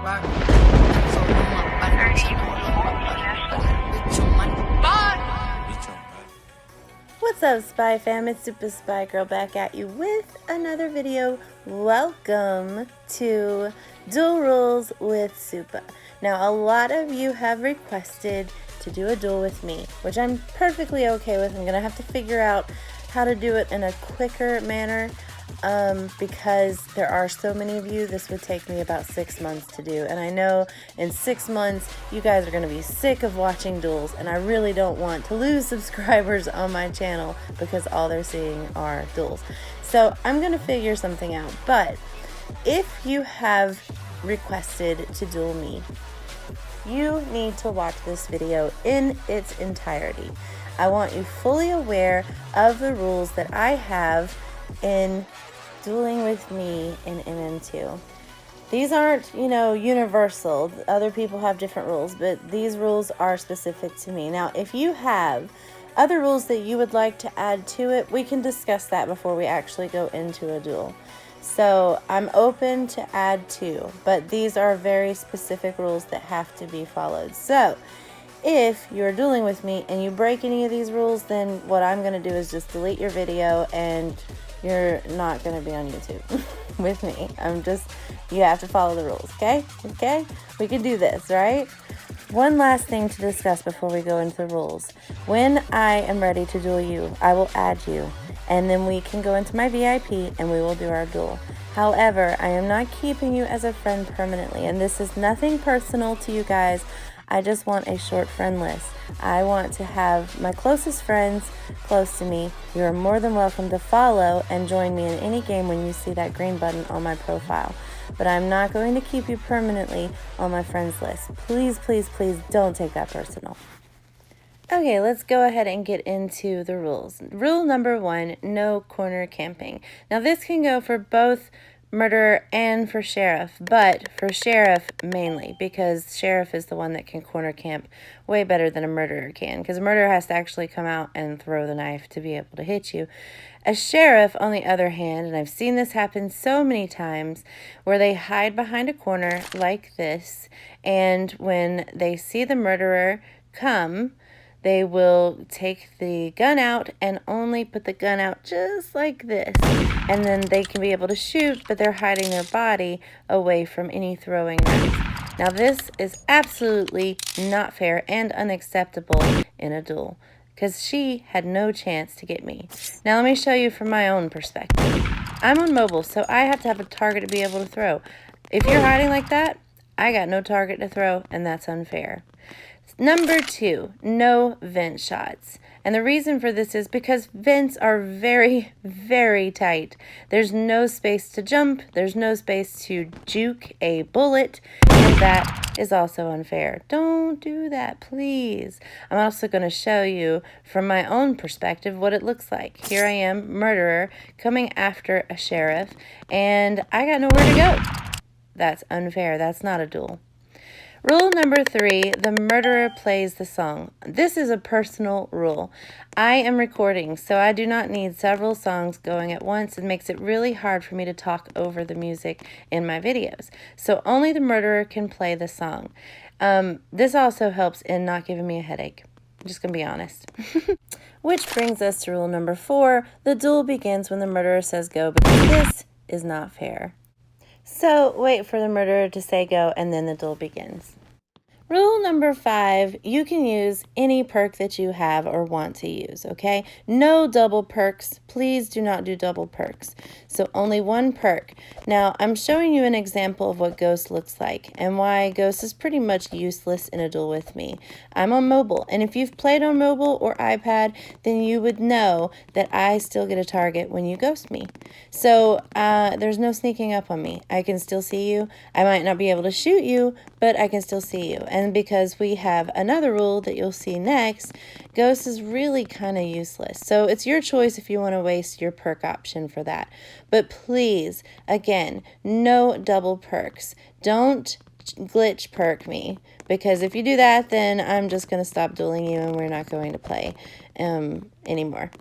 What's up, Spy Fam? It's Supa Spy Girl back at you with another video. Welcome to Duel Rules with Supa. Now, a lot of you have requested to do a duel with me, which I'm perfectly okay with. I'm gonna have to figure out how to do it in a quicker manner because there are so many of you. This would take me about 6 months to do, and I know in 6 months you guys are going to be sick of watching duels, and I really don't want to lose subscribers on my channel because all they're seeing are duels. So I'm going to figure something out. But if you have requested to duel me, you need to watch this video in its entirety. I want you fully aware of the rules that I have in dueling with me in MM2. These aren't, universal. Other people have different rules, but these rules are specific to me. Now, if you have other rules that you would like to add to it, we can discuss that before we actually go into a duel. So I'm open to add to, but these are very specific rules that have to be followed. So if you're dueling with me and you break any of these rules, then what I'm going to do is just delete your video and you're not going to be on YouTube with me. You have to follow the rules, okay? Okay? We can do this, right? One last thing to discuss before we go into the rules. When I am ready to duel you, I will add you, and then we can go into my VIP and we will do our duel. However, I am not keeping you as a friend permanently, and this is nothing personal to you guys. I just want a short friend list. I want to have my closest friends close to me. You are more than welcome to follow and join me in any game when you see that green button on my profile. But I'm not going to keep you permanently on my friends list. Please, please, please don't take that personal. Okay, let's go ahead and get into the rules. Rule number 1, no corner camping. Now this can go for both murderer and for sheriff, but for sheriff mainly because sheriff is the one that can corner camp way better than a murderer can, because a murderer has to actually come out and throw the knife to be able to hit you. A sheriff, on the other hand, and I've seen this happen so many times, where they hide behind a corner like this, and when they see the murderer come, they will take the gun out and only put the gun out just like this. And then they can be able to shoot, but they're hiding their body away from any throwing knife. Now this is absolutely not fair and unacceptable in a duel, because she had no chance to get me. Now let me show you from my own perspective. I'm on mobile, so I have to have a target to be able to throw. If you're hiding like that, I got no target to throw, and that's unfair. Number 2, no vent shots. And the reason for this is because vents are very, very tight. There's no space to jump. There's no space to juke a bullet. And that is also unfair. Don't do that, please. I'm also going to show you from my own perspective what it looks like. Here I am, murderer, coming after a sheriff, and I got nowhere to go. That's unfair. That's not a duel. Rule number 3, the murderer plays the song. This is a personal rule. I am recording, so I do not need several songs going at once. It makes it really hard for me to talk over the music in my videos. So only the murderer can play the song. This also helps in not giving me a headache. I'm just going to be honest. Which brings us to rule number 4. The duel begins when the murderer says go, because this is not fair. So wait for the murderer to say go, and then the duel begins. Rule number 5, you can use any perk that you have or want to use, okay? No double perks. Please do not do double perks. So only one perk. Now, I'm showing you an example of what Ghost looks like and why Ghost is pretty much useless in a duel with me. I'm on mobile, and if you've played on mobile or iPad, then you would know that I still get a target when you ghost me. So there's no sneaking up on me. I can still see you. I might not be able to shoot you, but I can still see you. And because we have another rule that you'll see next, Ghost is really kind of useless. So it's your choice if you want to waste your perk option for that. But please, again, no double perks. Don't glitch perk me, because if you do that, then I'm just going to stop dueling you and we're not going to play anymore.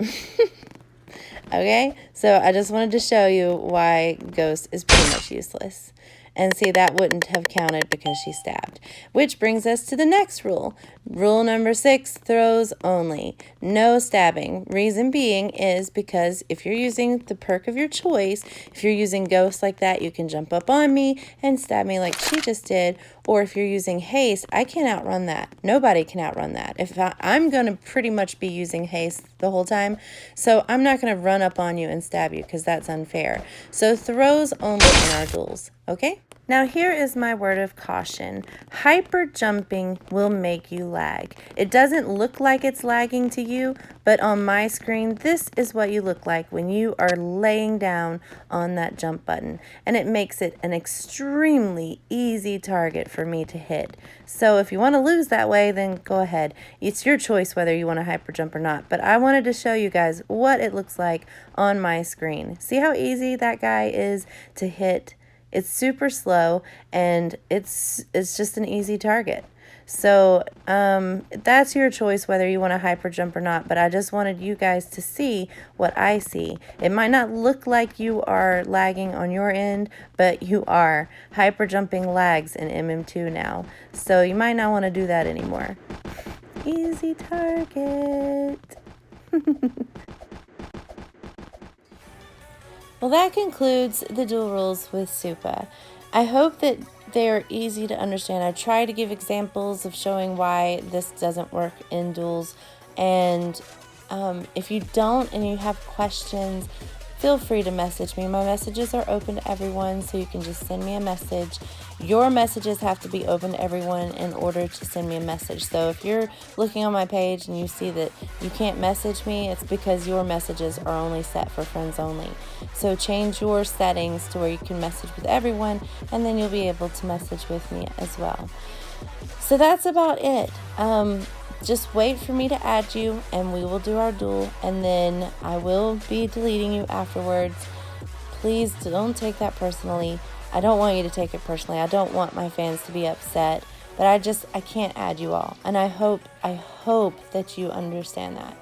Okay, so I just wanted to show you why Ghost is pretty much useless. And see, that wouldn't have counted because she stabbed. Which brings us to the next rule. Rule number 6, throws only. No stabbing. Reason being is because if you're using the perk of your choice, if you're using ghosts like that, you can jump up on me and stab me like she just did. Or if you're using haste, I can't outrun that. Nobody can outrun that. If I'm going to pretty much be using haste the whole time, so I'm not going to run up on you and stab you because that's unfair. So throws only in our duels, okay? Now here is my word of caution. Hyper jumping will make you lag. It doesn't look like it's lagging to you, but on my screen, this is what you look like when you are laying down on that jump button. And it makes it an extremely easy target for me to hit. So if you want to lose that way, then go ahead. It's your choice whether you want to hyper jump or not. But I wanted to show you guys what it looks like on my screen. See how easy that guy is to hit? It's super slow, and it's just an easy target. So that's your choice whether you want to hyper jump or not, but I just wanted you guys to see what I see. It might not look like you are lagging on your end, but you are. Hyper jumping lags in MM2 now, so you might not want to do that anymore. Easy target. Well, that concludes the duel rules with Supa. I hope that they are easy to understand. I try to give examples of showing why this doesn't work in duels. And if you don't and you have questions, feel free to message me. My messages are open to everyone, so you can just send me a message. Your messages have to be open to everyone in order to send me a message. So if you're looking on my page and you see that you can't message me, it's because your messages are only set for friends only. So change your settings to where you can message with everyone, and then you'll be able to message with me as well. So that's about it. Just wait for me to add you, and we will do our duel, and then I will be deleting you afterwards. Please don't take that personally. I don't want you to take it personally. I don't want my fans to be upset, but I can't add you all, and I hope that you understand that.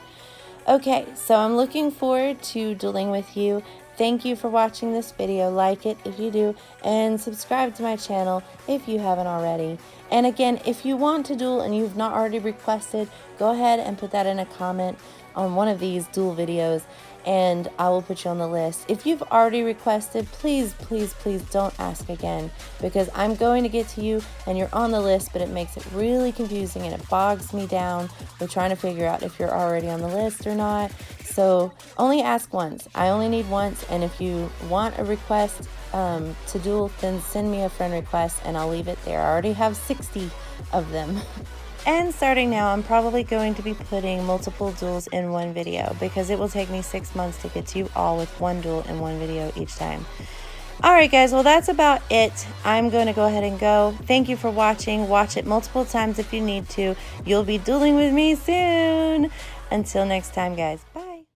Okay, so I'm looking forward to dueling with you. Thank you for watching this video. Like it if you do, and subscribe to my channel if you haven't already. And again, if you want to duel and you've not already requested, go ahead and put that in a comment on one of these duel videos, and I will put you on the list. If you've already requested, please, please, please don't ask again, because I'm going to get to you and you're on the list, but it makes it really confusing and it bogs me down with trying to figure out if you're already on the list or not. So only ask once. I only need once, and if you want a request to duel, then send me a friend request and I'll leave it there. I already have 60 of them. And starting now, I'm probably going to be putting multiple duels in one video, because it will take me 6 months to get to you all with one duel in one video each time. Alright guys, well that's about it. I'm going to go ahead and go. Thank you for watching. Watch it multiple times if you need to. You'll be dueling with me soon. Until next time guys, bye.